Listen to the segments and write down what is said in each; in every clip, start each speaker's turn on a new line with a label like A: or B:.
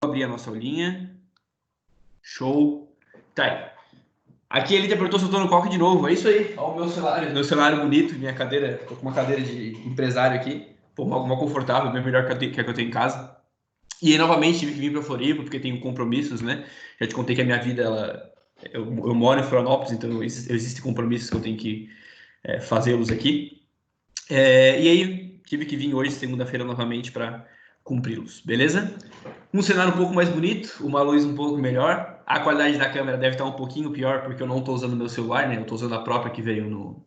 A: Abrir a nossa aulinha. Show. Tá aí. Aqui ele interpretou soltando coque de novo. É isso aí. Olha o meu cenário bonito, minha cadeira. Tô com uma cadeira de empresário aqui. Pô, uma confortável, bem melhor que a que eu tenho em casa. E aí, novamente, tive que vir para Floripa, porque tenho compromissos, né? Já te contei que a minha vida, eu moro em Florianópolis, então existem compromissos que eu tenho que fazê-los aqui. E aí, tive que vir hoje, segunda-feira, novamente, para cumpri-los, beleza? Um cenário um pouco mais bonito, uma luz um pouco melhor. A qualidade da câmera deve estar um pouquinho pior, porque eu não estou usando meu celular, né? Eu estou usando a própria que veio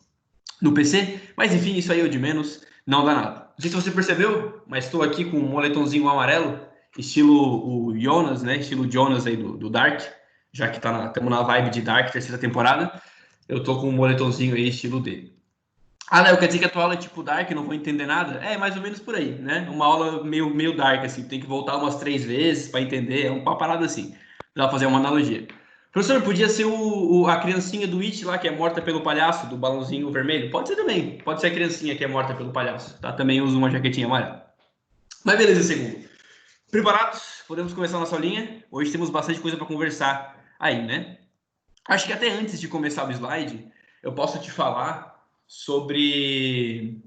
A: no PC. Mas enfim, isso aí é o de menos, não dá nada. Não sei se você percebeu, mas estou aqui com um moletomzinho amarelo, estilo o Jonas, né? Estilo Jonas aí do Dark, já que estamos na vibe de Dark, terceira temporada. Eu tô com um moletomzinho aí, estilo dele. Ah, Léo, quer dizer que a tua aula é tipo Dark, não vou entender nada? É, mais ou menos por aí, né? Uma aula meio Dark, assim, tem que voltar umas 3 vezes para entender, é uma parada assim. Dá pra fazer uma analogia. Professor, podia ser a criancinha do It lá, que é morta pelo palhaço, do balãozinho vermelho? Pode ser também, pode ser a criancinha que é morta pelo palhaço, tá? Também uso uma jaquetinha amarela. Mas beleza, segundo. Preparados? Podemos começar a nossa aulinha? Hoje temos bastante coisa para conversar aí, né? Acho que até antes de começar o slide, eu posso te falar sobre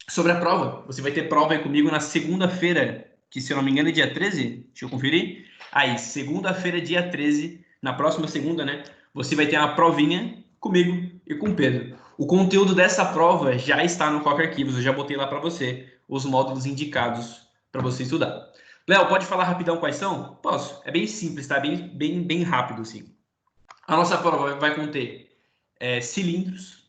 A: a prova. Você vai ter prova aí comigo na segunda-feira, que se eu não me engano é dia 13. Deixa eu conferir. Aí, segunda-feira, dia 13, na próxima segunda, né? Você vai ter uma provinha comigo e com o Pedro. O conteúdo dessa prova já está no Coca Arquivos, eu já botei lá para você os módulos indicados para você estudar. Léo, pode falar rapidão quais são? Posso. É bem simples, tá? Bem rápido, assim. A nossa prova vai conter cilindros,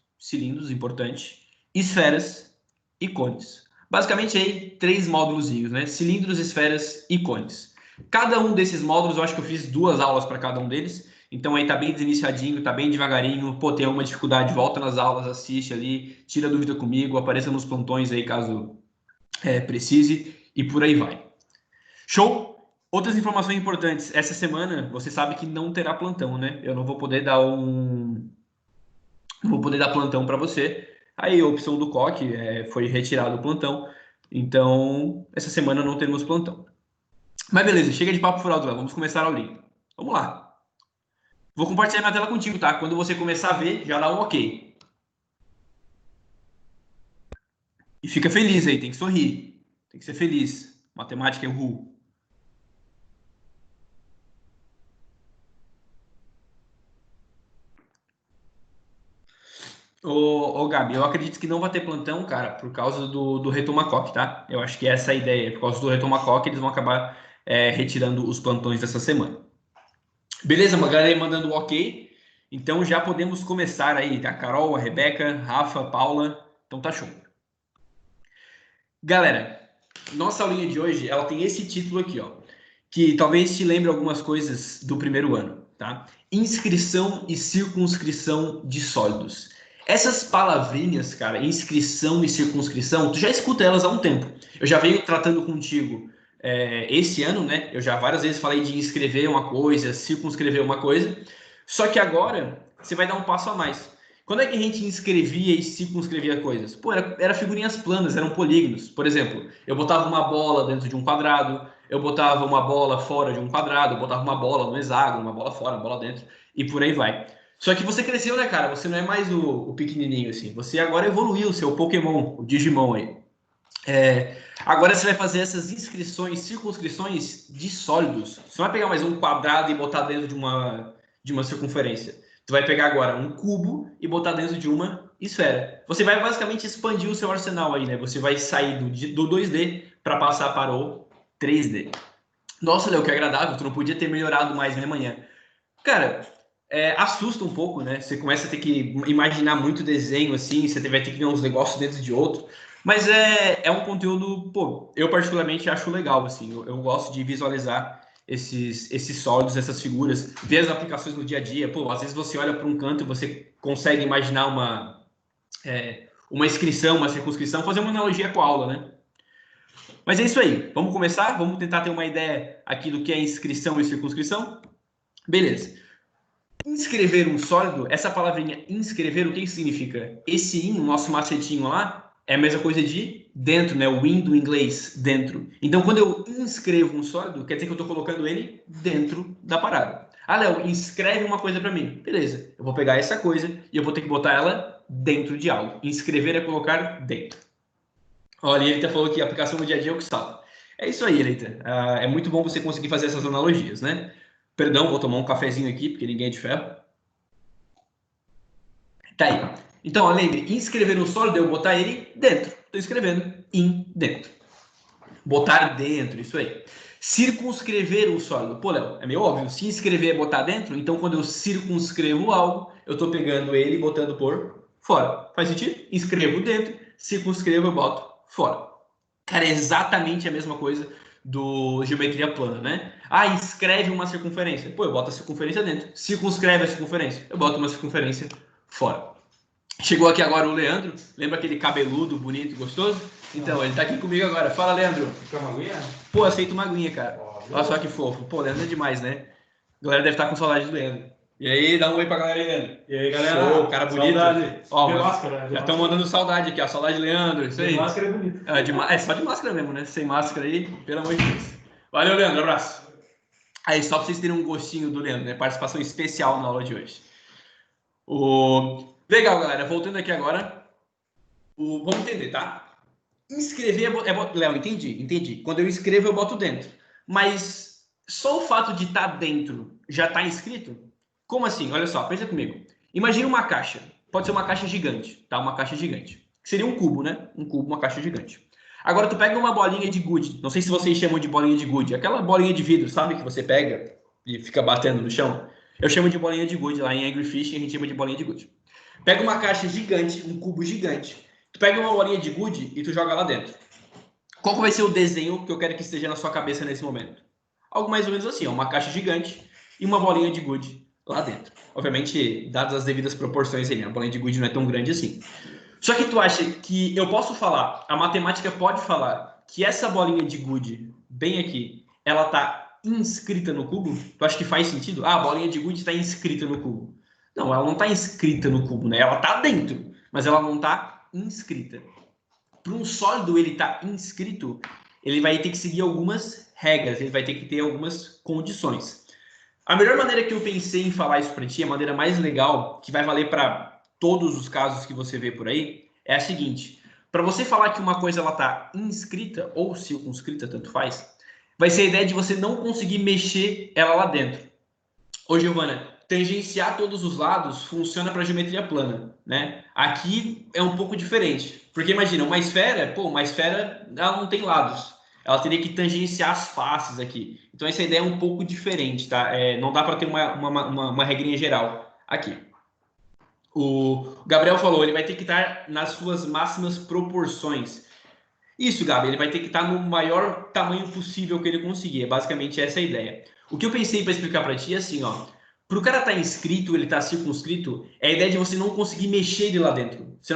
A: importante, esferas e cones. Basicamente aí, 3 módulozinhos, né? Cilindros, esferas e cones. Cada um desses módulos, eu acho que eu fiz 2 aulas para cada um deles. Então aí tá bem desiniciadinho, tá bem devagarinho. Pô, tem alguma dificuldade, volta nas aulas, assiste ali, tira dúvida comigo, apareça nos plantões aí caso precise e por aí vai. Show? Outras informações importantes. Essa semana, você sabe que não terá plantão, né? Eu não vou poder dar plantão para você. Aí a opção do COC foi retirado o plantão. Então, essa semana não teremos plantão. Mas beleza, chega de papo furado lá. Vamos começar a aulinha. Vamos lá. Vou compartilhar minha tela contigo, tá? Quando você começar a ver, já dá um ok. E fica feliz aí, tem que sorrir. Tem que ser feliz. Matemática é ru. Ô, Gabi, eu acredito que não vai ter plantão, cara, por causa do Retomacoque, tá? Eu acho que essa é a ideia. Por causa do Retomacoque, eles vão acabar retirando os plantões dessa semana. Beleza, uma galera aí mandando um ok. Então já podemos começar aí. A Carol, a Rebeca, Rafa, Paula. Então tá show. Galera, nossa aulinha de hoje, ela tem esse título aqui, ó. Que talvez te lembre algumas coisas do primeiro ano, tá? Inscrição e circunscrição de sólidos. Essas palavrinhas, cara, inscrição e circunscrição, tu já escuta elas há um tempo. Eu já venho tratando contigo esse ano, né? Eu já várias vezes falei de inscrever uma coisa, circunscrever uma coisa. Só que agora você vai dar um passo a mais. Quando é que a gente inscrevia e circunscrevia coisas? Pô, era figurinhas planas, eram polígonos. Por exemplo, eu botava uma bola dentro de um quadrado, eu botava uma bola fora de um quadrado, eu botava uma bola no hexágono, uma bola fora, uma bola dentro, e por aí vai. Só que você cresceu, né, cara? Você não é mais o pequenininho, assim. Você agora evoluiu, o seu Pokémon, o Digimon aí. Agora você vai fazer essas inscrições, circunscrições de sólidos. Você não vai pegar mais um quadrado e botar dentro de uma circunferência. Tu vai pegar agora um cubo e botar dentro de uma esfera. Você vai basicamente expandir o seu arsenal aí, né? Você vai sair do 2D para passar para o 3D. Nossa, Léo, que agradável. Tu não podia ter melhorado mais minha manhã. Cara, assusta um pouco, né? Você começa a ter que imaginar muito desenho, assim, você vai ter que ver uns negócios dentro de outro. Mas é um conteúdo, pô, eu particularmente acho legal, assim. Eu gosto de visualizar esses sólidos, essas figuras, ver as aplicações no dia a dia. Pô, às vezes você olha para um canto e você consegue imaginar uma inscrição, uma circunscrição, fazer uma analogia com a aula, né? Mas é isso aí. Vamos começar? Vamos tentar ter uma ideia aqui do que é inscrição e circunscrição? Beleza. Inscrever um sólido, essa palavrinha inscrever, o que significa? Esse in, o nosso macetinho lá, é a mesma coisa de dentro, né? O in do inglês, dentro. Então, quando eu inscrevo um sólido, quer dizer que eu estou colocando ele dentro da parada. Ah, Léo, inscreve uma coisa para mim. Beleza, eu vou pegar essa coisa e eu vou ter que botar ela dentro de algo. Inscrever é colocar dentro. Olha, ele falou que a aplicação no dia a dia é o que salva. É isso aí, Eita. É muito bom você conseguir fazer essas analogias, né? Perdão, vou tomar um cafezinho aqui, porque ninguém é de ferro. Tá aí. Então, lembre, inscrever um sólido, eu botar ele dentro. Estou escrevendo in dentro. Botar dentro, isso aí. Circunscrever o sólido. Pô, Léo, é meio óbvio. Se inscrever é botar dentro, então quando eu circunscrevo algo, eu estou pegando ele e botando por fora. Faz sentido? Inscrevo dentro, circunscrevo, eu boto fora. Cara, é exatamente a mesma coisa do geometria plana, né? Ah, escreve uma circunferência. Pô, eu boto a circunferência dentro. Circunscreve a circunferência. Eu boto uma circunferência fora. Chegou aqui agora o Leandro. Lembra aquele cabeludo, bonito, gostoso? Então, ele tá aqui comigo agora. Fala, Leandro.
B: Quer uma aguinha?
A: Pô, aceito uma aguinha, cara. Olha só que fofo. Pô, Leandro é demais, né? A galera deve estar com saudade do Leandro. E aí, dá um oi pra galera aí, Leandro.
B: E aí, galera?
A: Show, cara bonito.
B: Saudade.
A: Ó,
B: de máscara.
A: Já estão mandando saudade aqui, ó. Saudade de Leandro. Isso aí.
B: De máscara é bonito.
A: É só de máscara mesmo, né? Sem máscara aí, pelo amor de Deus. Valeu, Leandro. Abraço. Aí, só pra vocês terem um gostinho do Leandro, né? Participação especial na aula de hoje. Legal, galera. Voltando aqui agora. Vamos entender, tá? Inscrever Léo, entendi. Quando eu escrevo, eu boto dentro. Mas só o fato de estar dentro já está inscrito? Como assim? Olha só, pensa comigo. Imagina uma caixa. Pode ser uma caixa gigante, tá? Uma caixa gigante. Seria um cubo, né? Um cubo, uma caixa gigante. Agora tu pega uma bolinha de gude. Não sei se vocês chamam de bolinha de gude. Aquela bolinha de vidro, sabe? Que você pega e fica batendo no chão. Eu chamo de bolinha de gude. Lá em Angry Fish a gente chama de bolinha de gude. Pega uma caixa gigante, um cubo gigante. Tu pega uma bolinha de gude e tu joga lá dentro. Qual vai ser o desenho que eu quero que esteja na sua cabeça nesse momento? Algo mais ou menos assim, ó, uma caixa gigante e uma bolinha de gude lá dentro. Obviamente, dadas as devidas proporções aí, né? A bolinha de gude não é tão grande assim. Só que tu acha que eu posso falar, a matemática pode falar que essa bolinha de gude, bem aqui, ela tá inscrita no cubo? Tu acha que faz sentido? Ah, a bolinha de gude está inscrita no cubo. Não, ela não está inscrita no cubo, né? Ela está dentro, mas ela não está inscrita. Para um sólido ele estar inscrito, ele vai ter que seguir algumas regras, ele vai ter que ter algumas condições. A melhor maneira que eu pensei em falar isso para ti, a maneira mais legal, que vai valer para todos os casos que você vê por aí, é a seguinte: para você falar que uma coisa ela está inscrita ou circunscrita, tanto faz, vai ser a ideia de você não conseguir mexer ela lá dentro. Ô, Giovana, tangenciar todos os lados funciona para geometria plana, né? Aqui é um pouco diferente, porque imagina, uma esfera ela não tem lados, ela teria que tangenciar as faces aqui. Então essa ideia é um pouco diferente, tá? Não dá para ter uma regrinha geral aqui. O Gabriel falou, ele vai ter que estar nas suas máximas proporções. Isso, Gabi, ele vai ter que estar no maior tamanho possível que ele conseguir. Basicamente essa é a ideia. O que eu pensei para explicar para ti é assim, ó. Para o cara estar inscrito, ele estar circunscrito, é a ideia de você não conseguir mexer ele lá dentro. Você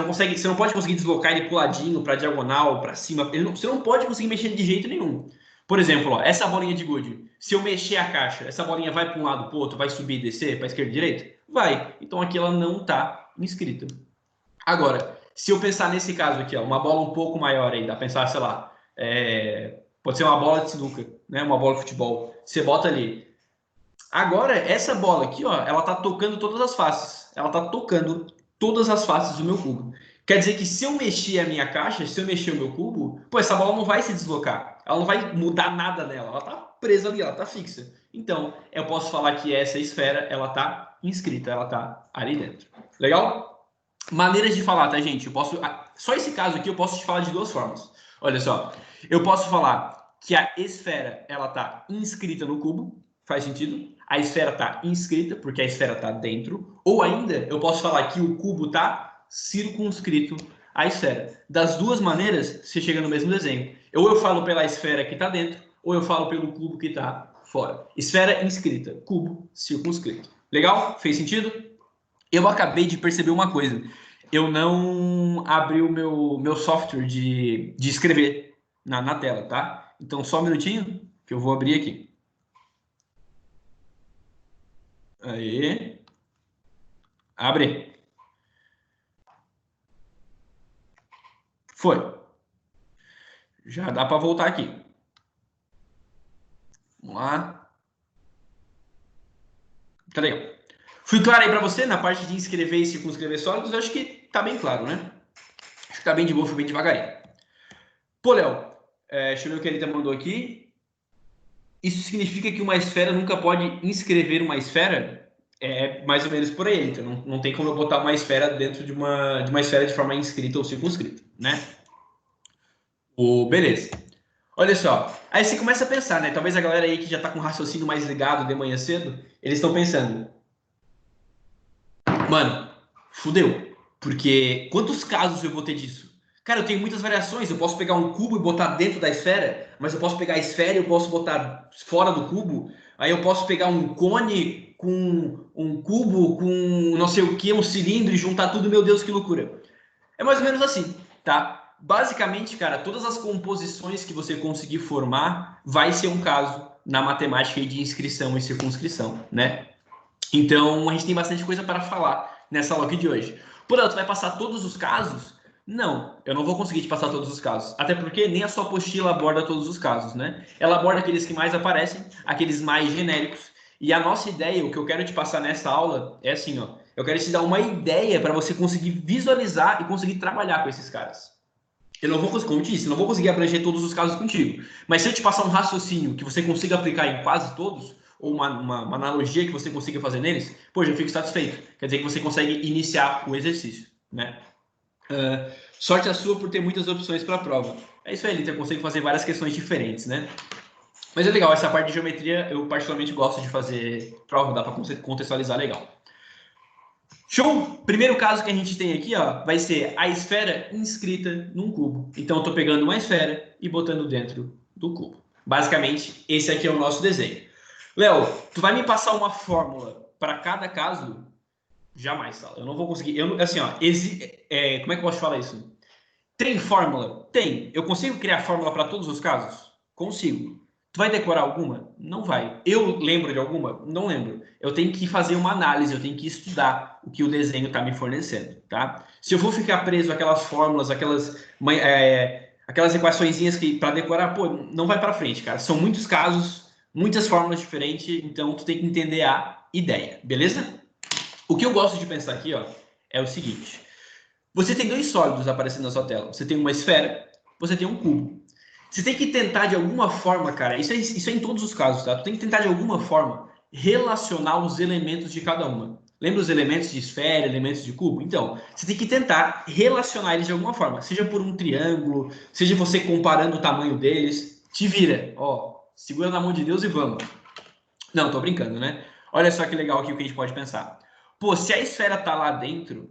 A: não pode conseguir deslocar ele pro ladinho, para diagonal, para cima. Você não pode conseguir mexer ele de jeito nenhum. Por exemplo, ó, essa bolinha de gude, se eu mexer a caixa, essa bolinha vai para um lado, para o outro, vai subir e descer, para esquerda e direita? Vai. Então aqui ela não está inscrita. Agora, se eu pensar nesse caso aqui, ó, uma bola um pouco maior aí, dá pra pensar, sei lá, pode ser uma bola de sinuca, né? Uma bola de futebol. Você bota ali. Agora, essa bola aqui, ó, ela tá tocando todas as faces. Ela tá tocando todas as faces do meu cubo. Quer dizer que se eu mexer a minha caixa, se eu mexer o meu cubo, pô, essa bola não vai se deslocar. Ela não vai mudar nada nela. Ela tá presa ali, ela tá fixa. Então, eu posso falar que essa esfera, ela tá inscrita, ela tá ali dentro. Legal? Maneiras de falar, tá, gente? Só esse caso aqui eu posso te falar de duas formas. Olha só, eu posso falar que a esfera ela tá inscrita no cubo, faz sentido? A esfera tá inscrita porque a esfera tá dentro, ou ainda eu posso falar que o cubo tá circunscrito à esfera. Das duas maneiras, você chega no mesmo desenho. Ou eu falo pela esfera que tá dentro, ou eu falo pelo cubo que tá fora. Esfera inscrita, cubo circunscrito. Legal? Fez sentido? Eu acabei de perceber uma coisa. Eu não abri o meu software de escrever na tela, tá? Então, só um minutinho que eu vou abrir aqui. Aí. Abre. Foi. Já dá para voltar aqui. Vamos lá. Tá legal. Fui claro aí para você na parte de inscrever e circunscrever sólidos? Acho que tá bem claro, né? Acho que tá bem de boa, fui bem devagarinho. Pô, Léo, deixa eu ver o que ele mandou aqui. Isso significa que uma esfera nunca pode inscrever uma esfera? É mais ou menos por aí. Então, não tem como eu botar uma esfera dentro de uma esfera de forma inscrita ou circunscrita, né? Beleza. Olha só. Aí você começa a pensar, né? Talvez a galera aí que já tá com o raciocínio mais ligado de manhã cedo, eles estão pensando, mano, fudeu. Porque quantos casos eu vou ter disso? Cara, eu tenho muitas variações. Eu posso pegar um cubo e botar dentro da esfera, mas eu posso pegar a esfera e eu posso botar fora do cubo. Aí eu posso pegar um cone com um cubo, com não sei o que, um cilindro e juntar tudo. Meu Deus, que loucura. É mais ou menos assim, tá? Basicamente, cara, todas as composições que você conseguir formar vai ser um caso na matemática de inscrição e circunscrição, né? Então, a gente tem bastante coisa para falar nessa aula aqui de hoje. Portanto, vai passar todos os casos? Não, eu não vou conseguir te passar todos os casos. Até porque nem a sua apostila aborda todos os casos, né? Ela aborda aqueles que mais aparecem, aqueles mais genéricos. E a nossa ideia, o que eu quero te passar nessa aula é assim, ó. Eu quero te dar uma ideia para você conseguir visualizar e conseguir trabalhar com esses caras. Eu não vou conseguir, como eu disse, eu não vou conseguir abranger todos os casos contigo. Mas se eu te passar um raciocínio que você consiga aplicar em quase todos, ou uma analogia que você consiga fazer neles, pô, já fico satisfeito. Quer dizer que você consegue iniciar o exercício, né? Sorte a sua por ter muitas opções para a prova. É isso aí, Lita, eu consigo fazer várias questões diferentes, né? Mas é legal, essa parte de geometria eu particularmente gosto de fazer prova, dá para contextualizar legal. Show! Primeiro caso que a gente tem aqui, ó, vai ser a esfera inscrita num cubo. Então, eu estou pegando uma esfera e botando dentro do cubo. Basicamente, esse aqui é o nosso desenho. Léo, tu vai me passar uma fórmula para cada caso? Jamais, Sala. Eu não vou conseguir. Assim, ó, como é que eu posso falar isso? Tem fórmula? Tem. Eu consigo criar fórmula para todos os casos? Consigo. Tu vai decorar alguma? Não vai. Eu lembro de alguma? Não lembro. Eu tenho que fazer uma análise, eu tenho que estudar o que o desenho está me fornecendo, tá? Se eu for ficar preso àquelas fórmulas, aquelas equaçõezinhas que para decorar, pô, não vai para frente, cara. São muitos casos, muitas fórmulas diferentes, então tu tem que entender a ideia, beleza? O que eu gosto de pensar aqui, ó, é o seguinte. Você tem dois sólidos aparecendo na sua tela. Você tem uma esfera, você tem um cubo. Você tem que tentar de alguma forma, cara, isso é em todos os casos, tá? Tu tem que tentar de alguma forma relacionar os elementos de cada uma. Lembra os elementos de esfera, elementos de cubo? Então, você tem que tentar relacionar eles de alguma forma, seja por um triângulo, seja você comparando o tamanho deles. Te vira, ó, segura na mão de Deus e vamos. Não, tô brincando, né? Olha só que legal aqui o que a gente pode pensar. Pô, se a esfera tá lá dentro,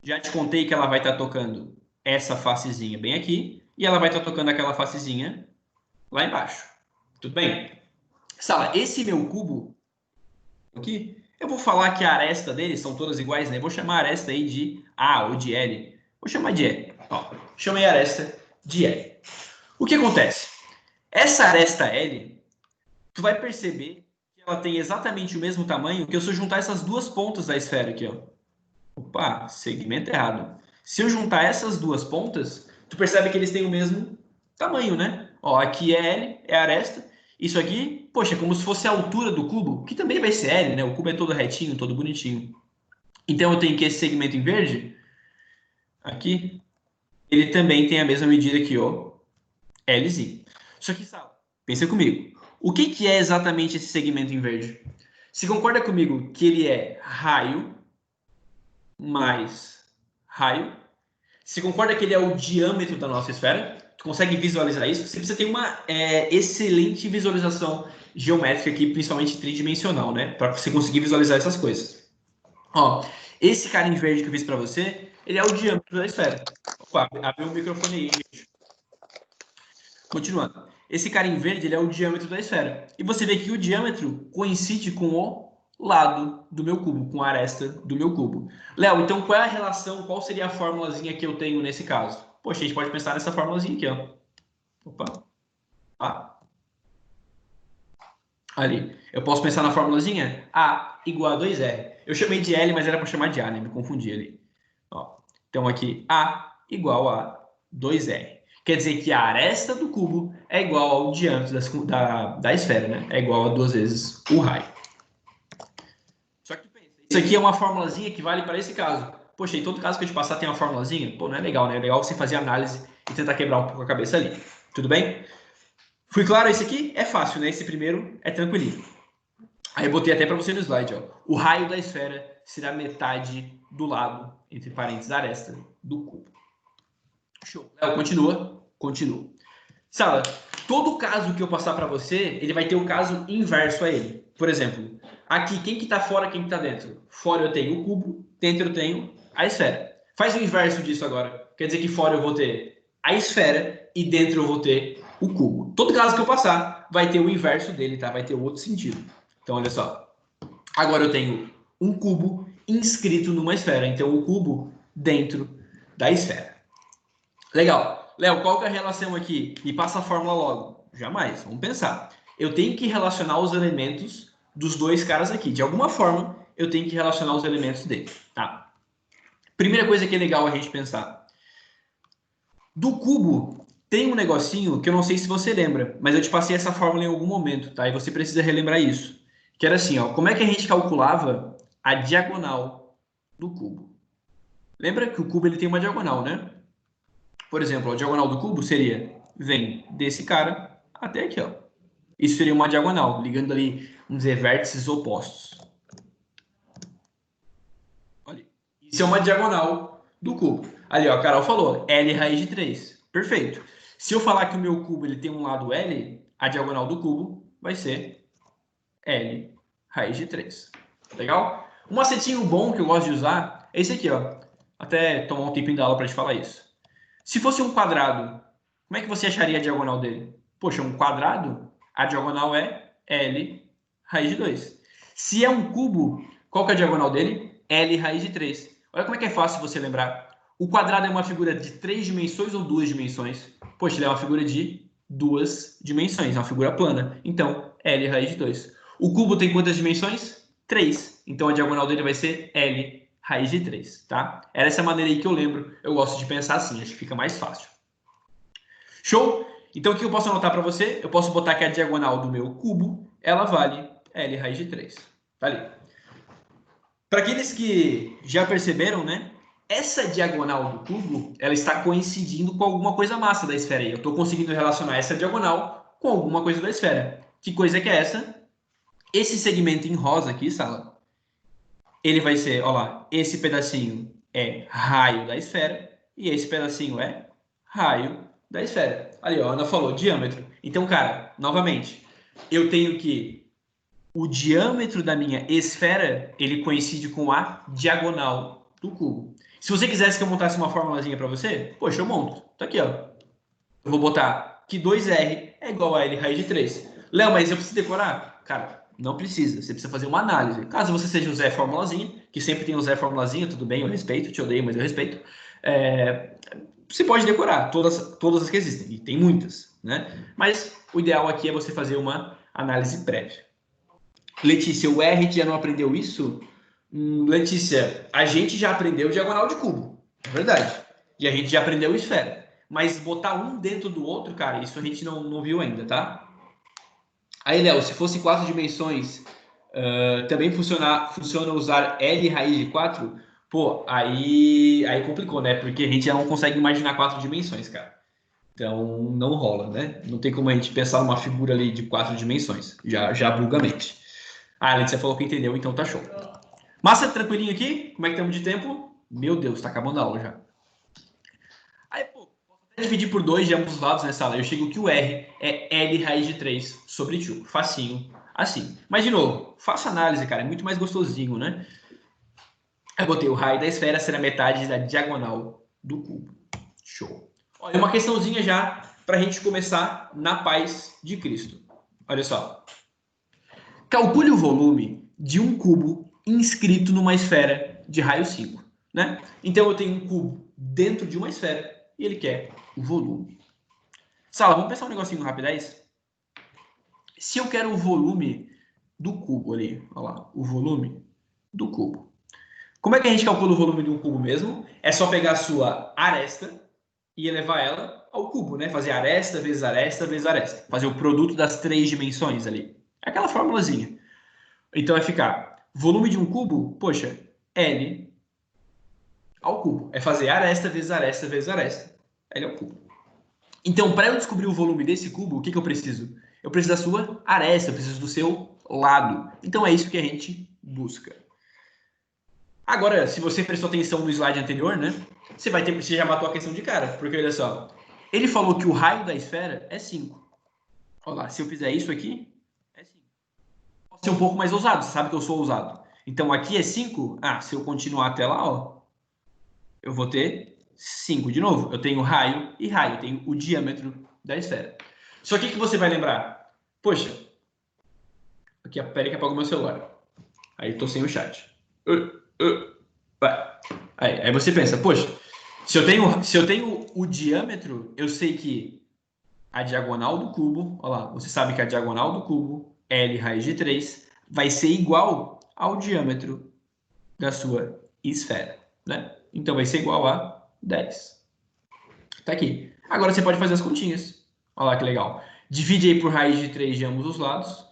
A: já te contei que ela vai estar tocando essa facezinha bem aqui e ela vai estar tocando aquela facezinha lá embaixo. Tudo bem? Sala, esse meu cubo aqui, eu vou falar que a aresta deles são todas iguais, né? Vou chamar a aresta aí de A ou de L. Vou chamar de L. Ó, chamei a aresta de L. O que acontece? Essa aresta L, tu vai perceber que ela tem exatamente o mesmo tamanho que eu se eu juntar essas duas pontas da esfera aqui, ó. Opa, segmento errado. Se eu juntar essas duas pontas, tu percebe que eles têm o mesmo tamanho, né? Ó, aqui é L, é a aresta. Isso aqui, poxa, é como se fosse a altura do cubo, que também vai ser L, né? O cubo é todo retinho, todo bonitinho. Então eu tenho que esse segmento em verde, aqui, ele também tem a mesma medida que o Lzinho. Só que, Sal, pensa comigo. O que que é exatamente esse segmento em verde? Se concorda comigo que ele é raio mais raio. Você concorda que ele é o diâmetro da nossa esfera? Tu consegue visualizar isso? Você precisa ter uma excelente visualização geométrica aqui, principalmente tridimensional, né? Para você conseguir visualizar essas coisas. Ó, esse cara em verde que eu fiz para você, ele é o diâmetro da esfera. Opa, abriu o microfone aí, gente. Continuando. Esse cara em verde, ele é o diâmetro da esfera. E você vê que o diâmetro coincide com o lado do meu cubo, com a aresta do meu cubo. Léo, então qual é a relação, qual seria a formulazinha que eu tenho nesse caso? Poxa, a gente pode pensar nessa formulazinha aqui, ó. Opa. Ah. Ali. Eu posso pensar na formulazinha? A igual a 2R. Eu chamei de L, mas era para chamar de A, né? Me confundi ali. Ó. Então aqui, A igual a 2R. Quer dizer que a aresta do cubo é igual ao diâmetro da esfera, né? É igual a 2 vezes o raio. Só que pensa, isso aqui é uma formulazinha que vale para esse caso. Poxa, em todo caso que eu te passar tem uma formulazinha? Pô, não é legal, né? É legal você fazer análise e tentar quebrar um pouco a cabeça ali. Tudo bem? Fui claro? Esse aqui é fácil, né? Esse primeiro é tranquilinho. Aí eu botei até para você no slide, ó. O raio da esfera será metade do lado, entre parênteses, da aresta do cubo. Show. Léo, continua? Continua. Sala, todo caso que eu passar para você, ele vai ter o caso inverso a ele. Por exemplo, aqui, quem que está fora, quem que está dentro? Fora eu tenho o cubo, dentro eu tenho a esfera. Faz o inverso disso agora. Quer dizer que fora eu vou ter a esfera e dentro eu vou ter o cubo. Todo caso que eu passar, vai ter o inverso dele, tá? Vai ter o outro sentido. Então, olha só. Agora eu tenho um cubo inscrito numa esfera. Então, o cubo dentro da esfera. Legal. Léo, qual que é a relação aqui? Me passa a fórmula logo. Jamais. Vamos pensar. Eu tenho que relacionar os elementos dos dois caras aqui. De alguma forma, eu tenho que relacionar os elementos dele. Tá? Primeira coisa que é legal a gente pensar. Do cubo, tem um negocinho que eu não sei se você lembra, mas eu te passei essa fórmula em algum momento, tá? E você precisa relembrar isso. Que era assim, ó. Como é que a gente calculava a diagonal do cubo? Lembra que o cubo ele tem uma diagonal, né? Por exemplo, a diagonal do cubo vem desse cara até aqui, ó. Isso seria uma diagonal, ligando ali, vamos dizer, vértices opostos. Olha, isso é uma diagonal do cubo. Ali, ó, a Carol falou, L raiz de 3. Perfeito. Se eu falar que o meu cubo ele tem um lado L, a diagonal do cubo vai ser L raiz de 3. Legal? Um macetinho bom que eu gosto de usar é esse aqui, ó. Até tomar um tempinho da aula para te falar isso. Se fosse um quadrado, como é que você acharia a diagonal dele? Poxa, um quadrado, a diagonal é L raiz de 2. Se é um cubo, qual que é a diagonal dele? L raiz de 3. Olha como é que é fácil você lembrar. O quadrado é uma figura de 3 dimensões ou 2 dimensões? Poxa, ele é uma figura de 2 dimensões, é uma figura plana. Então, L raiz de 2. O cubo tem quantas dimensões? 3. Então, a diagonal dele vai ser L raiz de 3, tá? Era essa maneira aí que eu lembro. Eu gosto de pensar assim, acho que fica mais fácil. Show? Então, o que eu posso anotar para você? Eu posso botar que a diagonal do meu cubo, ela vale L raiz de 3. Vale. Para aqueles que já perceberam, né? Essa diagonal do cubo, ela está coincidindo com alguma coisa massa da esfera aí. Eu estou conseguindo relacionar essa diagonal com alguma coisa da esfera. Que coisa que é essa? Esse segmento em rosa aqui, Sala, ele vai ser, ó lá, esse pedacinho é raio da esfera e esse pedacinho é raio da esfera. Ali, ó, a Ana falou diâmetro. Então, cara, novamente, eu tenho que o diâmetro da minha esfera, ele coincide com a diagonal do cubo. Se você quisesse que eu montasse uma formulazinha para você, poxa, eu monto. Tá aqui, ó. Eu vou botar que 2R é igual a L raiz de 3. Léo, mas eu preciso decorar? Cara, não precisa. Você precisa fazer uma análise. Caso você seja o Zé Formulazinha, que sempre tem o Zé Formulazinha, tudo bem, eu respeito, te odeio, mas eu respeito. Você pode decorar todas as que existem, e tem muitas, né? Mas o ideal aqui é você fazer uma análise prévia. Letícia, o R já não aprendeu isso? Letícia, a gente já aprendeu diagonal de cubo, é verdade. E a gente já aprendeu esfera. Mas botar um dentro do outro, cara, isso a gente não viu ainda, tá? Aí, Léo, se fosse 4 dimensões, também funciona usar L raiz de 4? Pô, aí complicou, né? Porque a gente já não consegue imaginar 4 dimensões, cara. Então, não rola, né? Não tem como a gente pensar numa figura ali de 4 dimensões. Já buga a mente. Ah, a Letícia falou que entendeu, então tá show. Massa, tranquilinho aqui? Como é que estamos de tempo? Meu Deus, tá acabando a aula já. Aí, pô, posso até dividir por 2 de ambos os lados nessa aula. Eu chego que o R é L raiz de 3 sobre 2. Facinho, assim. Mas, de novo, faça análise, cara. É muito mais gostosinho, né? Eu botei o raio da esfera ser a metade da diagonal do cubo. Show. Olha, uma questãozinha já pra gente começar na paz de Cristo. Olha só. Calcule o volume de um cubo inscrito numa esfera de raio 5. Né? Então, eu tenho um cubo dentro de uma esfera e ele quer o volume. Sala, vamos pensar um negocinho rapidez? Se eu quero o volume do cubo ali, olha lá, o volume do cubo. Como é que a gente calcula o volume de um cubo mesmo? É só pegar a sua aresta e elevar ela ao cubo, né? Fazer aresta vezes aresta vezes aresta. Fazer o produto das 3 dimensões ali. É aquela formulazinha. Então vai ficar volume de um cubo, poxa, L ao cubo. É fazer aresta vezes aresta vezes aresta. L ao cubo. Então, para eu descobrir o volume desse cubo, o que eu preciso? Eu preciso da sua aresta, eu preciso do seu lado. Então é isso que a gente busca. Agora, se você prestou atenção no slide anterior, né? Você já matou a questão de cara, porque olha só. Ele falou que o raio da esfera é 5. Olha lá, se eu fizer isso aqui, é 5. Posso ser um pouco mais ousado, você sabe que eu sou ousado. Então aqui é 5. Ah, se eu continuar até lá, ó, eu vou ter 5 de novo. Eu tenho raio e raio, eu tenho o diâmetro da esfera. Só que você vai lembrar? Poxa, aqui, peraí que apago meu celular. Aí tô sem o chat. Aí você pensa, poxa, se eu tenho o diâmetro, eu sei que a diagonal do cubo, olha lá, você sabe que a diagonal do cubo, L raiz de 3, vai ser igual ao diâmetro da sua esfera, né? Então vai ser igual a 10. Tá aqui. Agora você pode fazer as continhas. Olha lá que legal. Divide aí por raiz de 3 de ambos os lados.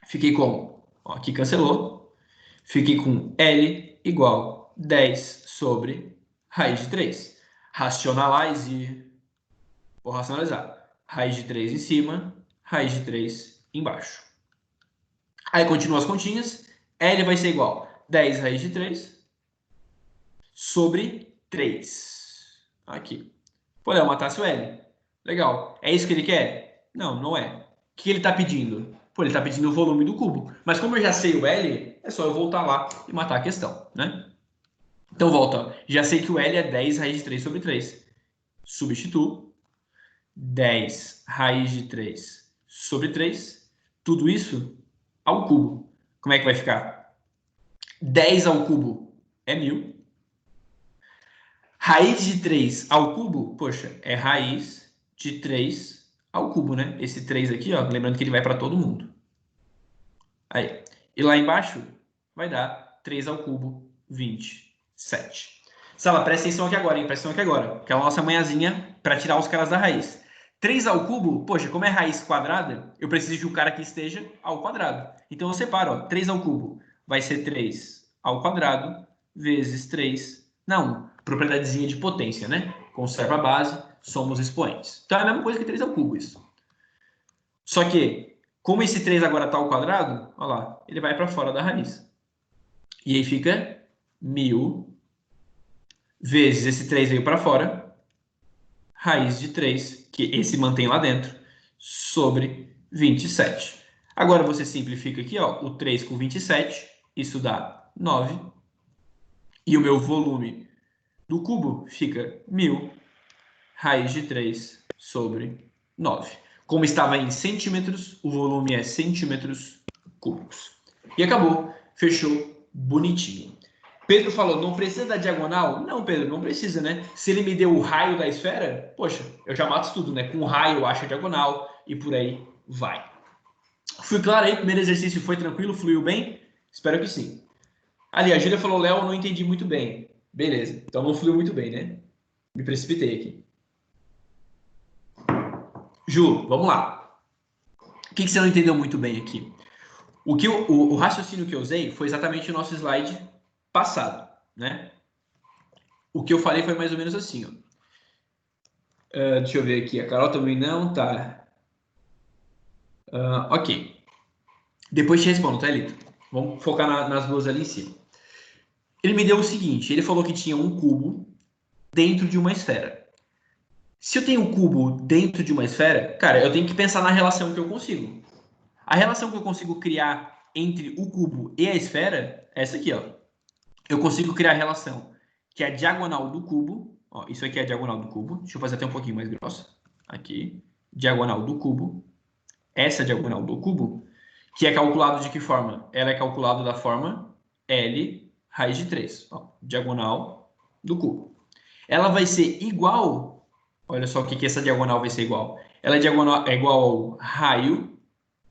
A: Fiquei com, ó, aqui cancelou. Fiquei com L igual 10 sobre raiz de 3. Racionalize. Vou racionalizar. Raiz de 3 em cima, raiz de 3 embaixo. Aí continua as continhas. L vai ser igual 10 raiz de 3 sobre 3. Aqui. Pô, Léo, matasse o L. Legal. É isso que ele quer? Não, não é. O que ele está pedindo? Pô, ele está pedindo o volume do cubo. Mas como eu já sei o L, é só eu voltar lá e matar a questão, né? Então volta. Já sei que o L é 10 raiz de 3 sobre 3. Substituo. 10 raiz de 3 sobre 3. Tudo isso ao cubo. Como é que vai ficar? 10 ao cubo é 1000. Raiz de 3 ao cubo, poxa, é raiz de 3 ao cubo, né? Esse 3 aqui, ó, lembrando que ele vai para todo mundo. Aí. E lá embaixo vai dar 3 ao cubo, 27. Sala, presta atenção aqui agora, hein? Presta atenção aqui agora. Que é a nossa manhãzinha para tirar os caras da raiz. 3 ao cubo, poxa, como é raiz quadrada, eu preciso de um cara que esteja ao quadrado. Então eu separo, ó, 3 ao cubo vai ser 3 ao quadrado vezes 3. Não, propriedadezinha de potência, né? Conserva a base, somos expoentes. Então é a mesma coisa que 3 ao cubo, isso. Só que, como esse 3 agora está ao quadrado, olha lá, ele vai para fora da raiz. E aí fica 1000 vezes esse 3 veio para fora, raiz de 3, que esse mantém lá dentro, sobre 27. Agora você simplifica aqui, ó, o 3 com 27, isso dá 9. E o meu volume do cubo fica 1000 raiz de 3 sobre 9. Como estava em centímetros, o volume é centímetros cúbicos. E acabou, fechou bonitinho. Pedro falou, não precisa da diagonal? Não, Pedro, não precisa, né? Se ele me deu o raio da esfera, poxa, eu já mato tudo, né? Com o raio eu acho a diagonal e por aí vai. Fui claro aí, o primeiro exercício foi tranquilo, fluiu bem? Espero que sim. Ali, a Júlia falou, Léo, não entendi muito bem. Beleza, então não fluiu muito bem, né? Me precipitei aqui. Ju, vamos lá. O que você não entendeu muito bem aqui? O raciocínio que eu usei foi exatamente o nosso slide passado, né? O que eu falei foi mais ou menos assim, ó. Deixa eu ver aqui. A Carol também não, tá. Ok. Depois te respondo, tá, Elito? Vamos focar nas duas ali em cima. Ele me deu o seguinte, ele falou que tinha um cubo dentro de uma esfera. Se eu tenho um cubo dentro de uma esfera, cara, eu tenho que pensar na relação que eu consigo. A relação que eu consigo criar entre o cubo e a esfera é essa aqui, ó. Eu consigo criar a relação que é a diagonal do cubo, ó, isso aqui é a diagonal do cubo, deixa eu fazer até um pouquinho mais grossa, aqui, diagonal do cubo, essa diagonal do cubo, que é calculado de que forma? Ela é calculada da forma L raiz de 3, ó, diagonal do cubo. Ela vai ser igual, olha só o que essa diagonal vai ser igual. Ela é igual ao raio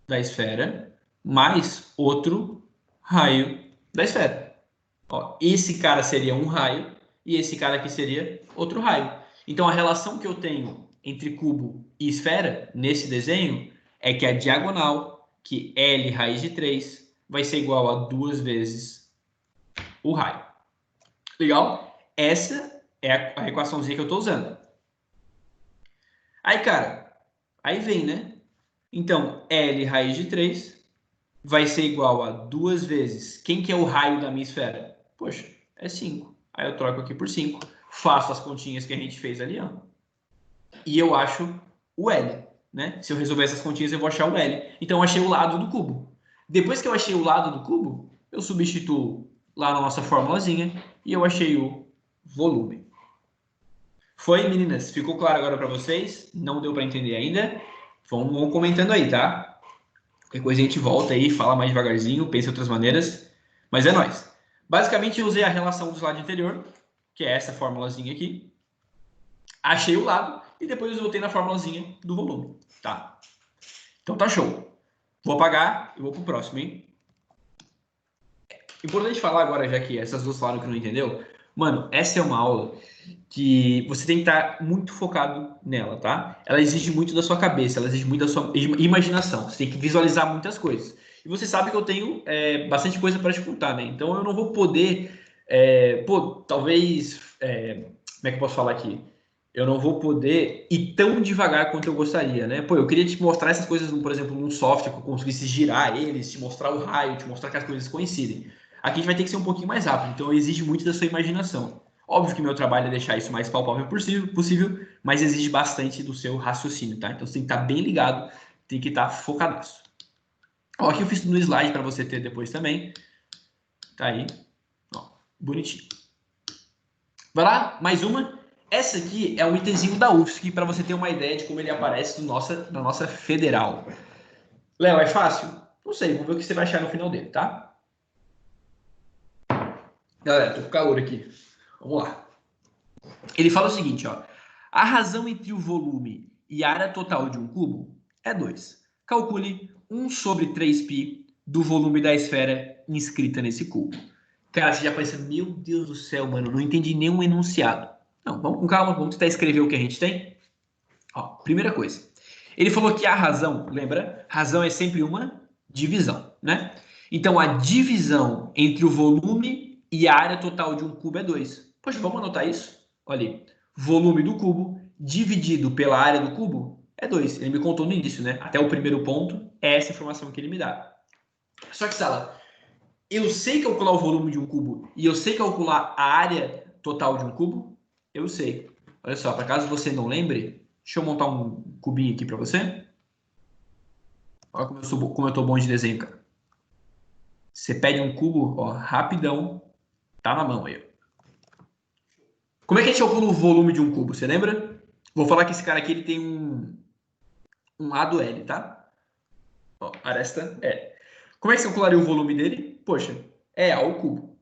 A: da esfera mais outro raio da esfera. Ó, esse cara seria um raio e esse cara aqui seria outro raio. Então, a relação que eu tenho entre cubo e esfera, nesse desenho, é que a diagonal, que L raiz de 3, vai ser igual a 2 vezes o raio. Legal? Essa é a equaçãozinha que eu estou usando. Aí, cara, aí vem, né? Então, L raiz de 3 vai ser igual a 2 vezes... Quem que é o raio da minha esfera? Poxa, é 5. Aí eu troco aqui por 5. Faço as continhas que a gente fez ali, ó. E eu acho o L, né? Se eu resolver essas continhas, eu vou achar o L. Então, eu achei o lado do cubo. Depois que eu achei o lado do cubo, eu substituo lá na nossa formulazinha e eu achei o volume. Foi, meninas? Ficou claro agora para vocês? Não deu para entender ainda? Vão comentando aí, tá? Qualquer coisa a gente volta aí, fala mais devagarzinho, pensa em outras maneiras. Mas é nóis. Basicamente, eu usei a relação do slide anterior, que é essa formulazinha aqui. Achei o lado e depois eu voltei na formulazinha do volume, tá? Então tá show. Vou apagar e vou pro próximo, hein? Importante falar agora, já que essas duas falaram que não entendeu. Mano, essa é uma aula que você tem que estar muito focado nela, tá? Ela exige muito da sua cabeça, ela exige muito da sua imaginação. Você tem que visualizar muitas coisas. E você sabe que eu tenho bastante coisa para te contar, né? Então eu não vou poder, talvez, como é que eu posso falar aqui? Eu não vou poder ir tão devagar quanto eu gostaria, né? Pô, eu queria te mostrar essas coisas, por exemplo, num software que eu conseguisse girar eles, te mostrar o raio, te mostrar que as coisas coincidem. Aqui a gente vai ter que ser um pouquinho mais rápido, então exige muito da sua imaginação. Óbvio que meu trabalho é deixar isso mais palpável possível, mas exige bastante do seu raciocínio, tá? Então você tem que estar bem ligado, tem que estar focadaço. Ó, aqui eu fiz no slide para você ter depois também. Tá aí. Ó, bonitinho. Vai lá, mais uma. Essa aqui é um itemzinho da UFSC para você ter uma ideia de como ele aparece na nossa federal. Léo, é fácil? Não sei, vamos ver o que você vai achar no final dele, tá? Galera, tô com calor aqui. Vamos lá. Ele fala o seguinte, ó. A razão entre o volume e a área total de um cubo é 2. Calcule 1 sobre 3π do volume da esfera inscrita nesse cubo. Cara, você já pensa, meu Deus do céu, mano, não entendi nenhum enunciado. Não, vamos com calma, vamos tentar escrever o que a gente tem. Ó, primeira coisa. Ele falou que a razão, lembra? Razão é sempre uma divisão, né? Então, a divisão entre o volume e a área total de um cubo é 2. Poxa, vamos anotar isso? Olha aí. Volume do cubo dividido pela área do cubo é 2. Ele me contou no início, né? Até o primeiro ponto é essa informação que ele me dá. Só que, Sala, eu sei calcular o volume de um cubo e eu sei calcular a área total de um cubo? Eu sei. Olha só, para caso você não lembre, deixa eu montar um cubinho aqui para você. Olha como eu tô bom de desenho, cara. Você pede um cubo, ó, rapidão, tá na mão aí. Como é que a gente calcula o volume de um cubo? Você lembra? Vou falar que esse cara aqui ele tem um lado L, tá? Ó, aresta L. Como é que você calcularia o volume dele? Poxa, é A ao cubo.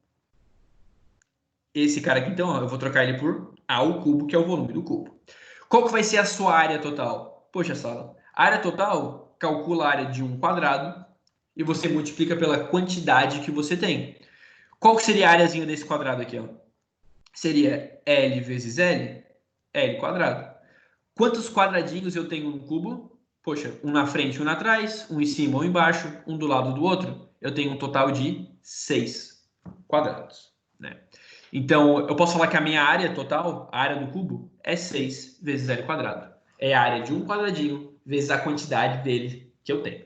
A: Esse cara aqui, então, ó, eu vou trocar ele por A ao cubo, que é o volume do cubo. Qual que vai ser a sua área total? Poxa, Sala, a área total calcula a área de um quadrado e você multiplica pela quantidade que você tem. Qual que seria a areazinha desse quadrado aqui? Ó? Seria L vezes L, L quadrado. Quantos quadradinhos eu tenho no cubo? Poxa, um na frente, um atrás, um em cima, um embaixo, um do lado do outro. Eu tenho um total de 6 quadrados. Né? Então, eu posso falar que a minha área total, a área do cubo, é 6 vezes L quadrado. É a área de um quadradinho vezes a quantidade dele que eu tenho.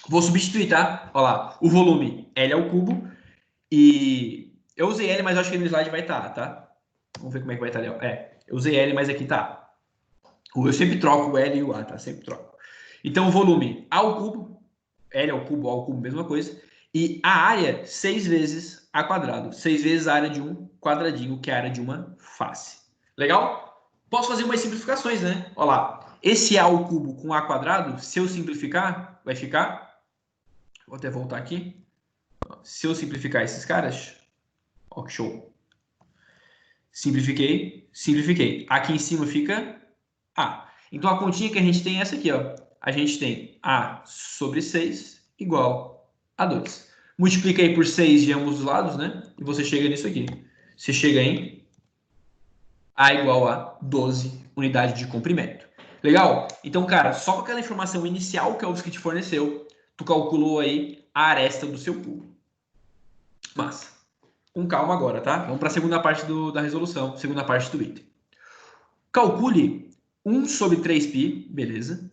A: Vou substituir, tá? Olha lá, o volume L ao cubo e eu usei L, mas acho que no slide vai estar, tá? Vamos ver como é que vai estar, Léo. Eu usei L, mas aqui tá. Eu sempre troco o L e o A, tá? Sempre troco. Então, o volume A ao cubo, L ao cubo, mesma coisa. E a área, 6 vezes A quadrado. 6 vezes a área de um quadradinho, que é a área de uma face. Legal? Posso fazer umas simplificações, né? Olha lá. Esse A ao cubo com A quadrado, se eu simplificar, vai ficar... Vou até voltar aqui. Se eu simplificar esses caras... Ó, que show. Simplifiquei. Aqui em cima fica A. Então, a continha que a gente tem é essa aqui, ó. A gente tem A sobre 6 igual a 2. Multiplica aí por 6 de ambos os lados, né? E você chega nisso aqui. Você chega em A igual a 12 unidades de comprimento. Legal? Então, cara, só com aquela informação inicial que a UFSC te forneceu, tu calculou aí a aresta do seu cubo. Massa. Com calma agora, tá? Vamos para a segunda parte da resolução, segunda parte do item. Calcule 1 sobre 3π, beleza,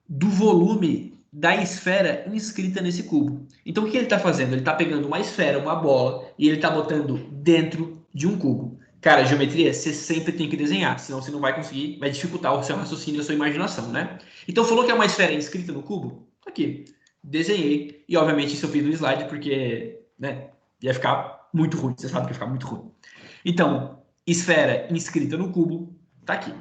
A: do volume da esfera inscrita nesse cubo. Então, o que ele está fazendo? Ele está pegando uma esfera, uma bola, e ele está botando dentro de um cubo. Cara, geometria, você sempre tem que desenhar, senão você não vai conseguir, vai dificultar o seu raciocínio e a sua imaginação, né? Então, falou que é uma esfera inscrita no cubo? Aqui, desenhei, e obviamente isso eu fiz no slide, porque, né, ia ficar muito ruim, você sabe que ia ficar muito ruim. Então, esfera inscrita no cubo, tá aqui.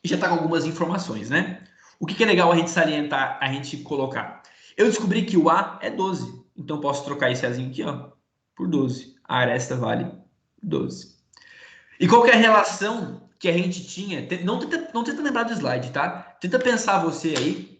A: E já tá com algumas informações, né? O que é legal a gente salientar, a gente colocar? Eu descobri que o A é 12, então posso trocar esse Azinho aqui, ó, por 12. A aresta vale 12. E qual que é a relação que a gente tinha? Não tenta lembrar do slide, tá? Tenta pensar você aí.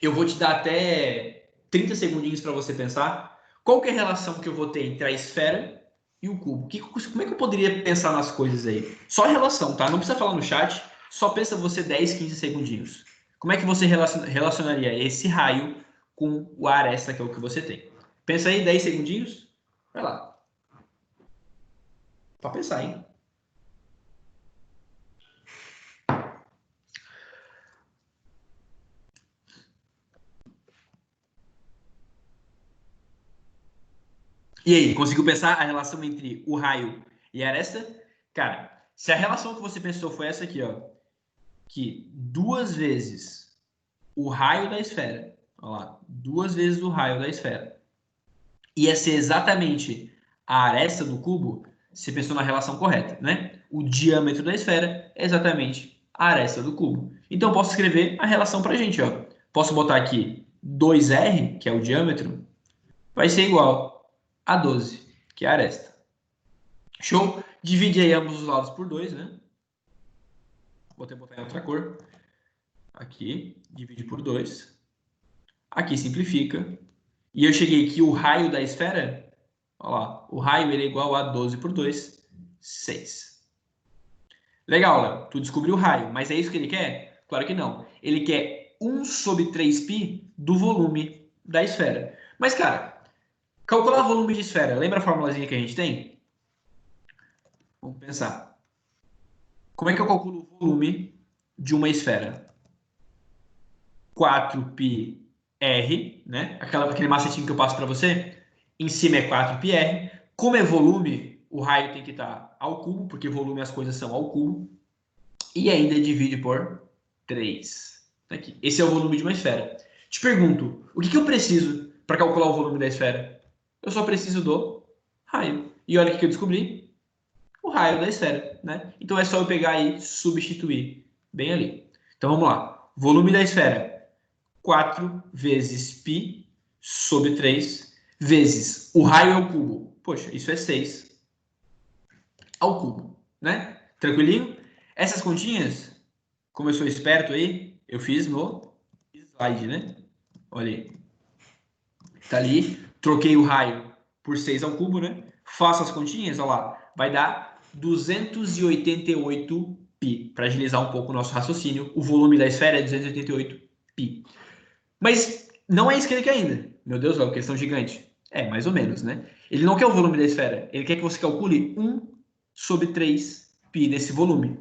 A: Eu vou te dar até 30 segundinhos para você pensar. Qual que é a relação que eu vou ter entre a esfera e o cubo? Como é que eu poderia pensar nas coisas aí? Só a relação, tá? Não precisa falar no chat. Só pensa você 10, 15 segundinhos. Como é que você relacionaria esse raio com o aresta, que é o que você tem? Pensa aí, 10 segundinhos. Vai lá. Pra pensar, hein? E aí, conseguiu pensar a relação entre o raio e a aresta? Cara, se a relação que você pensou foi essa aqui, ó, que 2 vezes o raio da esfera, olha lá, 2 vezes o raio da esfera, ia ser exatamente a aresta do cubo, você pensou na relação correta, né? O diâmetro da esfera é exatamente a aresta do cubo. Então, eu posso escrever a relação para a gente, ó. Posso botar aqui 2r, que é o diâmetro, vai ser igual a 12, que é a aresta. Show? Divide aí ambos os lados por 2, né? Vou até botar em outra cor. Aqui, divide por 2. Aqui simplifica. E eu cheguei que o raio da esfera, olha lá, o raio ele é igual a 12 por 2, 6. Legal, Léo, tu descobriu o raio, mas é isso que ele quer? Claro que não. Ele quer 1 sobre 3π do volume da esfera. Mas, cara, calcular volume de esfera, lembra a formulazinha que a gente tem? Vamos pensar. Como é que eu calculo o volume de uma esfera? 4πr, né? Aquele macetinho que eu passo para você. Em cima é 4πr. Como é volume, o raio tem que estar ao cubo, porque volume as coisas são ao cubo. E ainda divide por 3. Aqui. Esse é o volume de uma esfera. Te pergunto, o que eu preciso para calcular o volume da esfera? Eu só preciso do raio. E olha o que eu descobri. O raio da esfera, né? Então é só eu pegar e substituir bem ali. Então vamos lá. Volume da esfera, 4 vezes π sobre 3 vezes o raio ao cubo. Poxa, isso é 6 ao cubo, né? Tranquilinho? Essas continhas, como eu sou esperto aí, eu fiz no slide, né? Olha aí. Tá ali, troquei o raio por 6 ao cubo, né? Faço as continhas, olha lá. Vai dar 288 π. Para agilizar um pouco o nosso raciocínio, o volume da esfera é 288 π. Mas não é isso que ele quer ainda. Meu Deus, é uma questão gigante. É, mais ou menos, né? Ele não quer o volume da esfera. Ele quer que você calcule 1 sobre 3π desse volume.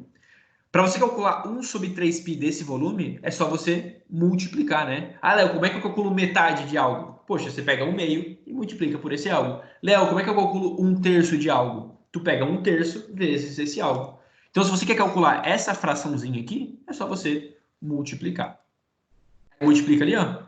A: Para você calcular 1 sobre 3π desse volume, é só você multiplicar, né? Ah, Léo, como é que eu calculo metade de algo? Poxa, você pega 1/2 e multiplica por esse algo. Léo, como é que eu calculo 1/3 de algo? Tu pega 1/3 vezes esse algo. Então, se você quer calcular essa fraçãozinha aqui, é só você multiplicar. Multiplica ali, ó.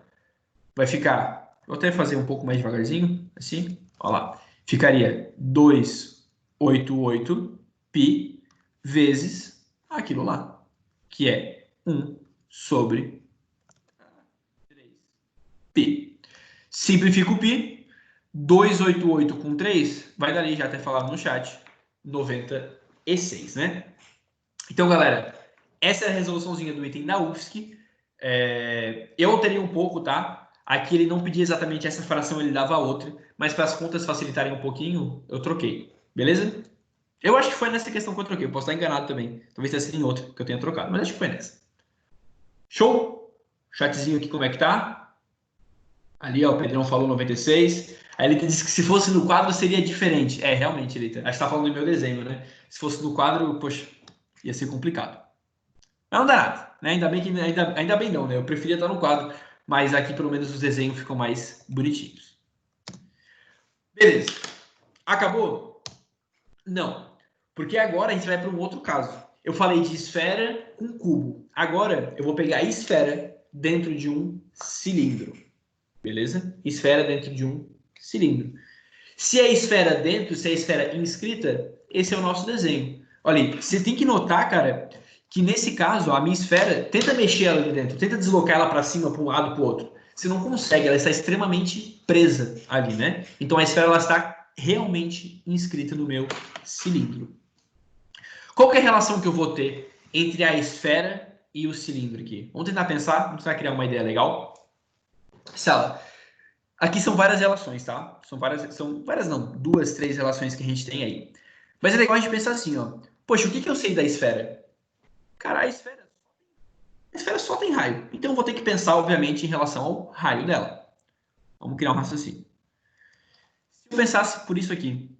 A: Vai ficar... Vou até fazer um pouco mais devagarzinho, assim. Ó lá. Ficaria 288 π vezes aquilo lá, que é 1 sobre 3π. Simplifica o π, 288 com 3, vai dar ali, já até falado no chat, 96, né? Então, galera, essa é a resoluçãozinha do item da UFSC. Eu alterei um pouco, tá? Aqui ele não pedia exatamente essa fração, ele dava outra, mas para as contas facilitarem um pouquinho, eu troquei, beleza? Eu acho que foi nessa questão que eu troquei. Eu posso estar enganado também. Talvez tenha sido em outra que eu tenha trocado. Mas acho que foi nessa. Show? Chatzinho aqui, como é que tá? Ali, ó, o Pedrão falou 96. Aí ele disse que se fosse no quadro seria diferente. É, realmente, Elita. Acho que tá falando do meu desenho, né? Se fosse no quadro, poxa, ia ser complicado. Mas não dá nada, né? Ainda bem que ainda bem não, né? Eu preferia estar no quadro, mas aqui pelo menos os desenhos ficam mais bonitinhos. Beleza. Acabou? Não. Porque agora a gente vai para um outro caso. Eu falei de esfera com cubo. Agora eu vou pegar a esfera dentro de um cilindro. Beleza? Esfera dentro de um cilindro. Se é esfera dentro, se é esfera inscrita, esse é o nosso desenho. Olha aí, você tem que notar, cara, que nesse caso, a minha esfera, tenta mexer ela ali dentro, tenta deslocar ela para cima, para um lado, para o outro. Você não consegue, ela está extremamente presa ali, né? Então a esfera ela está realmente inscrita no meu cilindro. Qual que é a relação que eu vou ter entre a esfera e o cilindro aqui? Vamos tentar pensar, vamos tentar criar uma ideia legal. Sala, aqui são várias relações, tá? São várias não, 2, 3 relações que a gente tem aí. Mas é legal a gente pensar assim, ó. Poxa, o que eu sei da esfera? Cara, a esfera só tem raio. Então eu vou ter que pensar, obviamente, em relação ao raio dela. Vamos criar um raciocínio. Se eu pensasse por isso aqui,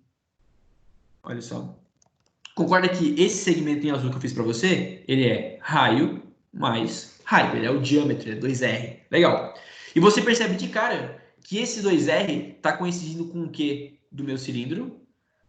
A: olha só. Concorda que esse segmento em azul que eu fiz para você, ele é raio mais raio. Ele é o diâmetro, é 2R. Legal. E você percebe de cara que esse 2R está coincidindo com o quê do meu cilindro?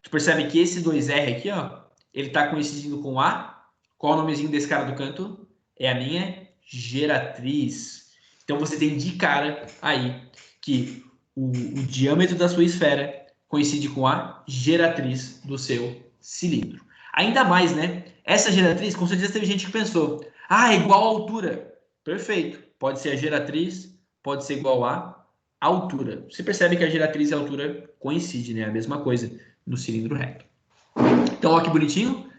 A: Tu percebe que esse 2R aqui, ó, ele está coincidindo com A. Qual o nomezinho desse cara do canto? É a minha geratriz. Então você tem de cara aí que o diâmetro da sua esfera coincide com a geratriz do seu cilindro. Ainda mais, né? Essa geratriz, com certeza teve gente que pensou, ah, é igual à altura. Perfeito. Pode ser a geratriz, pode ser igual à altura. Você percebe que a geratriz e a altura coincidem, né? A mesma coisa no cilindro reto. Então, olha que bonitinho.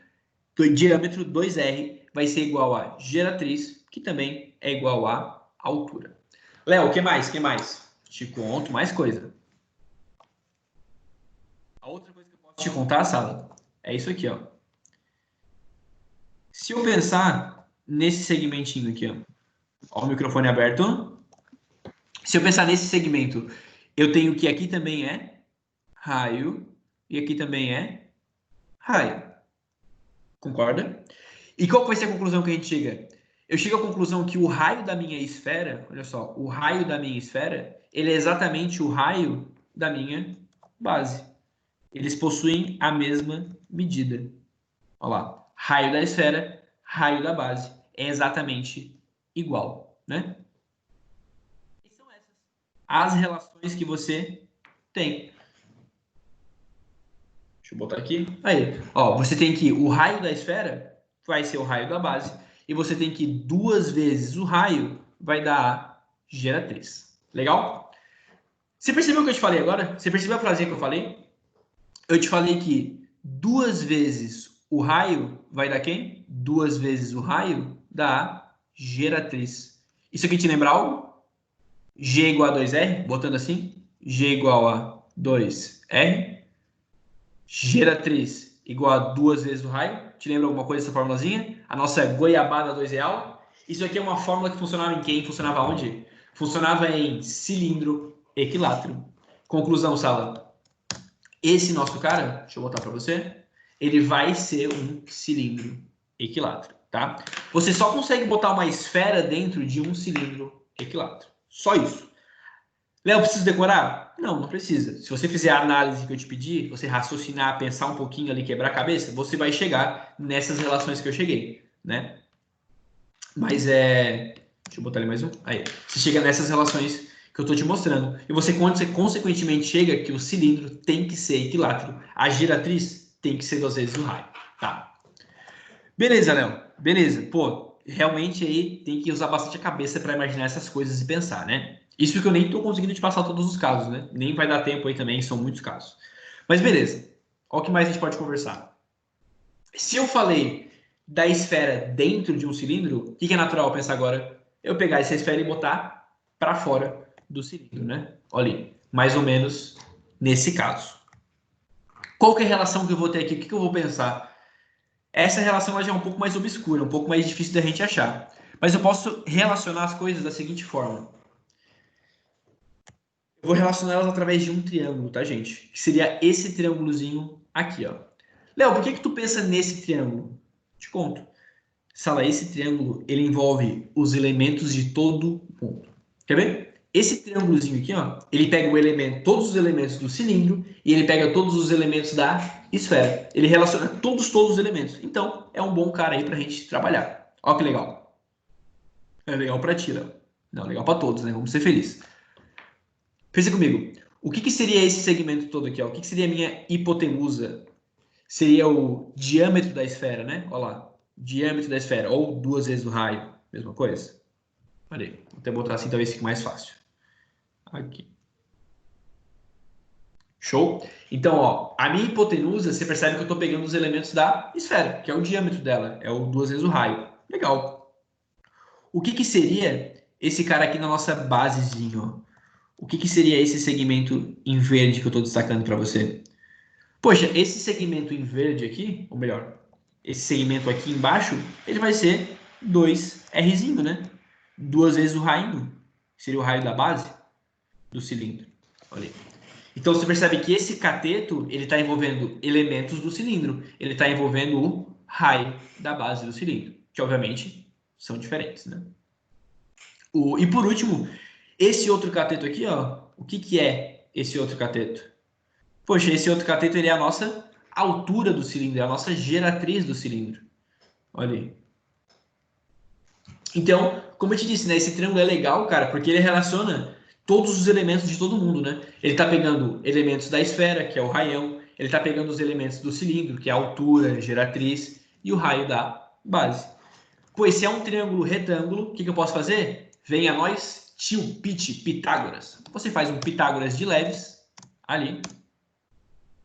A: O diâmetro 2R vai ser igual a geratriz, que também é igual a altura. Léo, o que mais? Que mais? Te conto mais coisa. A outra coisa que eu posso te contar, Sala, é isso aqui, ó. Se eu pensar nesse segmentinho aqui, ó o microfone aberto. Se eu pensar nesse segmento, eu tenho que aqui também é raio e aqui também é raio. Concorda? E qual vai ser a conclusão que a gente chega? Eu chego à conclusão que o raio da minha esfera, olha só, o raio da minha esfera, ele é exatamente o raio da minha base. Eles possuem a mesma medida. Olha lá, raio da esfera, raio da base, é exatamente igual, né? E são essas as relações que você tem. Deixa eu botar aqui. Aí, ó, você tem que o raio da esfera vai ser o raio da base e você tem que 2 vezes o raio vai dar a geratriz. Legal? Você percebeu o que eu te falei agora? Você percebeu a frase que eu falei? Eu te falei que 2 vezes o raio vai dar quem? 2 vezes o raio dá a geratriz. Isso aqui te lembra algo? G igual a 2R, botando assim. G igual a 2R. Geratriz igual a 2 vezes o raio. Te lembra alguma coisa dessa formulazinha? A nossa goiabada 2 real. Isso aqui é uma fórmula que funcionava em quem? Funcionava onde? Funcionava em cilindro equilátero. Conclusão, Sala. Esse nosso cara, deixa eu botar para você, ele vai ser um cilindro equilátero, tá? Você só consegue botar uma esfera dentro de um cilindro equilátero. Só isso. Léo, preciso decorar? Não, não precisa. Se você fizer a análise que eu te pedi, você raciocinar, pensar um pouquinho ali, quebrar a cabeça, você vai chegar nessas relações que eu cheguei, né? Mas é... Deixa eu botar ali mais um. Aí. Você chega nessas relações que eu estou te mostrando. E você, consequentemente, chega que o cilindro tem que ser equilátero. A geratriz tem que ser 2 vezes o raio. Tá. Beleza, Léo. Beleza. Pô, realmente aí tem que usar bastante a cabeça para imaginar essas coisas e pensar, né? Isso porque eu nem estou conseguindo te passar todos os casos, né? Nem vai dar tempo aí também, são muitos casos. Mas beleza. Olha o que mais a gente pode conversar. Se eu falei da esfera dentro de um cilindro, o que é natural pensar agora? Eu pegar essa esfera e botar para fora do cilindro, né? Olha aí, mais ou menos nesse caso. Qual que é a relação que eu vou ter aqui? O que eu vou pensar? Essa relação ela já é um pouco mais obscura, um pouco mais difícil da gente achar. Mas eu posso relacionar as coisas da seguinte forma. Eu vou relacionar elas através de um triângulo, tá, gente? Que seria esse triângulozinho aqui, ó. Léo, por que que tu pensa nesse triângulo? Te conto. Sala, esse triângulo, ele envolve os elementos de todo ponto. Quer ver? Esse triângulozinho aqui, ó, ele pega o elemento, todos os elementos do cilindro e ele pega todos os elementos da esfera. Ele relaciona todos os elementos. Então, é um bom cara aí pra gente trabalhar. Ó que legal. É legal pra ti, Léo. Não, legal pra todos, né? Vamos ser felizes. Pensa comigo. O que que seria esse segmento todo aqui, ó? O que que seria a minha hipotenusa? Seria o diâmetro da esfera, né? Olha lá. Diâmetro da esfera, ou 2 vezes o raio. Mesma coisa? Olha aí. Vou até botar assim, talvez fique mais fácil. Aqui. Show? Então, ó, a minha hipotenusa, você percebe que eu estou pegando os elementos da esfera, que é o diâmetro dela, é o 2 vezes o raio. Legal. O que que seria esse cara aqui na nossa basezinho, ó? O que que seria esse segmento em verde que eu estou destacando para você? Poxa, esse segmento em verde aqui, ou melhor, esse segmento aqui embaixo, ele vai ser 2Rzinho, né? 2 vezes o raio, seria o raio da base do cilindro. Olha aí. Então você percebe que esse cateto, ele está envolvendo elementos do cilindro, ele está envolvendo o raio da base do cilindro, que obviamente são diferentes, né? E por último, esse outro cateto aqui, ó, o que que é esse outro cateto? Poxa, esse outro cateto ele é a nossa altura do cilindro, é a nossa geratriz do cilindro. Olha aí. Então, como eu te disse, né, esse triângulo é legal, cara, porque ele relaciona todos os elementos de todo mundo, né? Ele está pegando elementos da esfera, que é o raião, ele está pegando os elementos do cilindro, que é a altura, geratriz, e o raio da base. Pois se é um triângulo retângulo, o que eu posso fazer? Venha nós, tio, Pitágoras. Você faz um Pitágoras de leves, ali,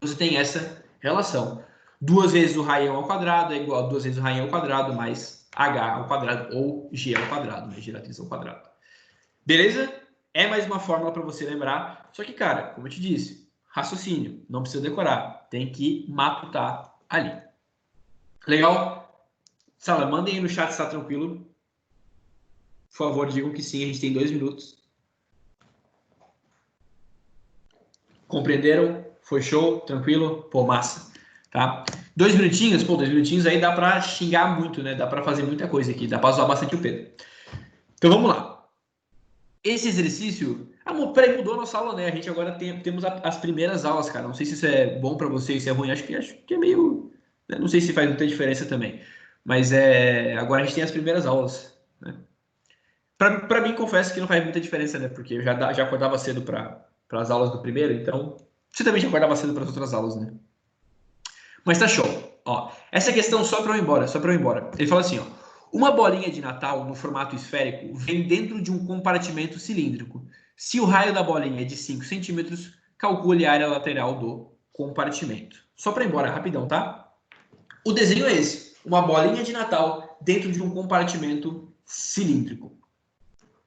A: você tem essa relação. 2 vezes o raião ao quadrado é igual a 2 vezes o raião ao quadrado mais h ao quadrado ou g ao quadrado, né? Geratriz ao quadrado. Beleza? É mais uma fórmula para você lembrar. Só que, cara, como eu te disse, raciocínio, não precisa decorar. Tem que matutar ali. Legal? Sala, mandem aí no chat se está tranquilo. Por favor, digam que sim, a gente tem 2 minutos. Compreenderam? Foi show? Tranquilo? Pô, massa. Tá? 2 minutinhos? Pô, 2 minutinhos aí dá para xingar muito, né? Dá para fazer muita coisa aqui. Dá para usar bastante o Pedro. Então vamos lá. Esse exercício... Ah, peraí, mudou a nossa aula, né? A gente agora temos as primeiras aulas, cara. Não sei se isso é bom para você, se é ruim. Acho que é meio... Né? Não sei se faz muita diferença também. Mas agora a gente tem as primeiras aulas, né? Para mim, confesso que não faz muita diferença, né? Porque eu já acordava cedo para as aulas do primeiro, então... Você também já acordava cedo para as outras aulas, né? Mas tá show. Ó, essa questão só para eu ir embora, só para eu ir embora. Ele fala assim, ó. Uma bolinha de Natal no formato esférico vem dentro de um compartimento cilíndrico. Se o raio da bolinha é de 5 centímetros, calcule a área lateral do compartimento. Só para ir embora, rapidão, tá? O desenho é esse. Uma bolinha de Natal dentro de um compartimento cilíndrico.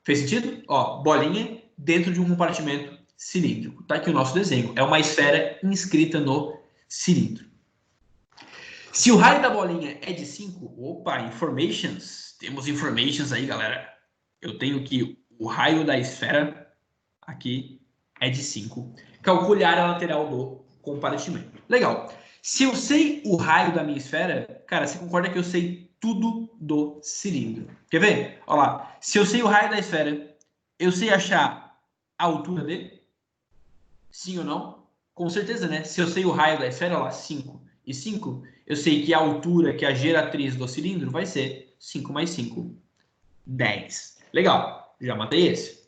A: Fez sentido? Ó, bolinha dentro de um compartimento cilíndrico. Tá aqui o nosso desenho. É uma esfera inscrita no cilindro. Se o raio da bolinha é de 5, opa, informations. Temos informations aí, galera. Eu tenho que o raio da esfera aqui é de 5. Calcule a área lateral do compartimento. Legal. Se eu sei o raio da minha esfera, cara, você concorda que eu sei tudo do cilindro. Quer ver? Olha lá. Se eu sei o raio da esfera, eu sei achar a altura dele? Sim ou não? Com certeza, né? Se eu sei o raio da esfera, olha lá, 5 e 5, eu sei que a altura, que é a geratriz do cilindro, vai ser 5 mais 5, 10. Legal, já matei esse.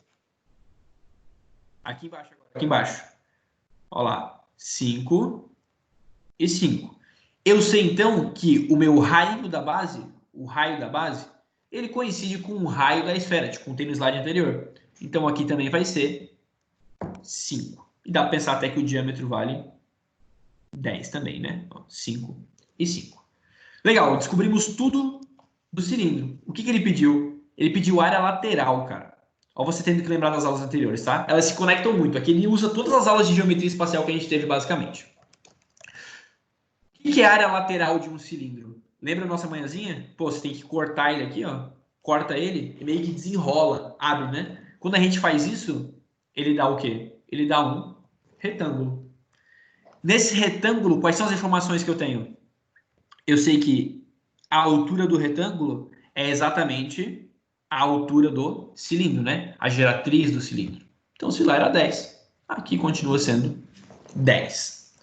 A: Aqui embaixo agora. Aqui embaixo. Olha lá, 5 e 5. Eu sei, então, que o meu raio da base, ele coincide com o raio da esfera, te contei no slide anterior. Então, aqui também vai ser 5. E dá para pensar até que o diâmetro vale 10 também, né? 5 e 5. Legal, descobrimos tudo do cilindro. O que ele pediu? Ele pediu área lateral, cara. Ó, você tendo que lembrar das aulas anteriores, tá? Elas se conectam muito. Aqui ele usa todas as aulas de geometria espacial que a gente teve, basicamente. O que é a área lateral de um cilindro? Lembra a nossa manhãzinha? Pô, você tem que cortar ele aqui, ó. Corta ele e meio que desenrola, abre, né? Quando a gente faz isso, ele dá o quê? Ele dá um retângulo. Nesse retângulo, quais são as informações que eu tenho? Eu sei que a altura do retângulo é exatamente a altura do cilindro, né? A geratriz do cilindro. Então, se lá era 10, aqui continua sendo 10.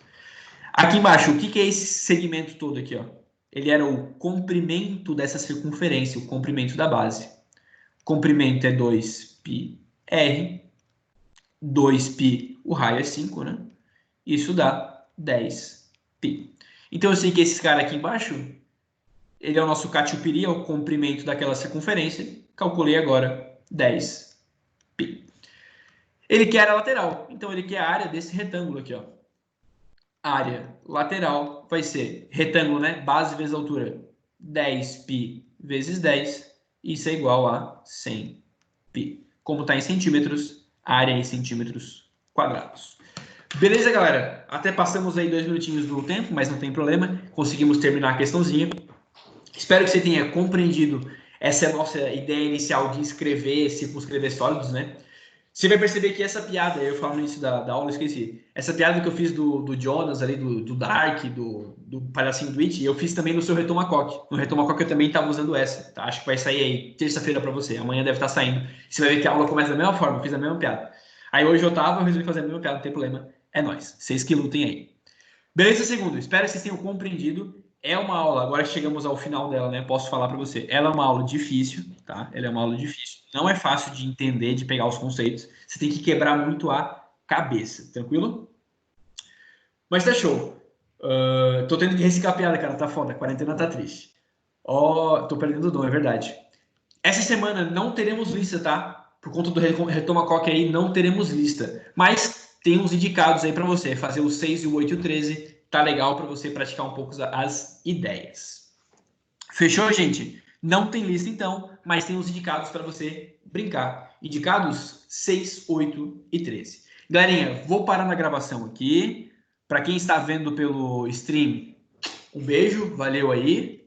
A: Aqui embaixo, o que é esse segmento todo aqui, ó? Ele era o comprimento dessa circunferência, o comprimento da base. Comprimento é 2πr, 2π, o raio é 5, né? Isso dá 10π. Então eu sei que esse cara aqui embaixo, ele é o nosso catiupiri, é o comprimento daquela circunferência. Calculei agora 10π. Ele quer a lateral, então ele quer a área desse retângulo aqui, ó. Área lateral vai ser retângulo, né? Base vezes altura. 10π vezes 10. Isso é igual a 100π. Como está em centímetros, a área é em centímetros quadrados. Beleza, galera? Até passamos aí 2 minutinhos do tempo, mas não tem problema. Conseguimos terminar a questãozinha. Espero que você tenha compreendido essa nossa ideia inicial de escrever, circunscrever sólidos, né? Você vai perceber que essa piada, eu falo no início da aula, eu esqueci. Essa piada que eu fiz do Jonas ali, do Dark, do palhacinho do It, eu fiz também no seu Retoma Coque. No Retoma Coque eu também estava usando essa, tá? Acho que vai sair aí terça-feira para você. Amanhã deve estar saindo. Você vai ver que a aula começa da mesma forma, eu fiz a mesma piada. Aí hoje eu resolvi fazer a mesma piada, não tem problema. É nóis. Vocês que lutem aí. Beleza, segundo? Espero que vocês tenham compreendido. É uma aula, agora chegamos ao final dela, né? Posso falar para você. Ela é uma aula difícil, tá? Ela é uma aula difícil. Não é fácil de entender, de pegar os conceitos. Você tem que quebrar muito a cabeça, tranquilo? Mas tá show. Tô tendo que reciclar a piada, cara. Tá foda. A quarentena tá triste. Ó, tô perdendo o dom, é verdade. Essa semana não teremos lista, tá? Por conta do Retoma Coque aí, não teremos lista. Mas tem uns indicados aí para você. Fazer o 6 e o 8 e o 13 tá legal para você praticar um pouco as ideias. Fechou, gente? Não tem lista então, mas tem uns indicados para você brincar. Indicados 6, 8 e 13. Galerinha, vou parar na gravação aqui. Para quem está vendo pelo stream, um beijo, valeu aí.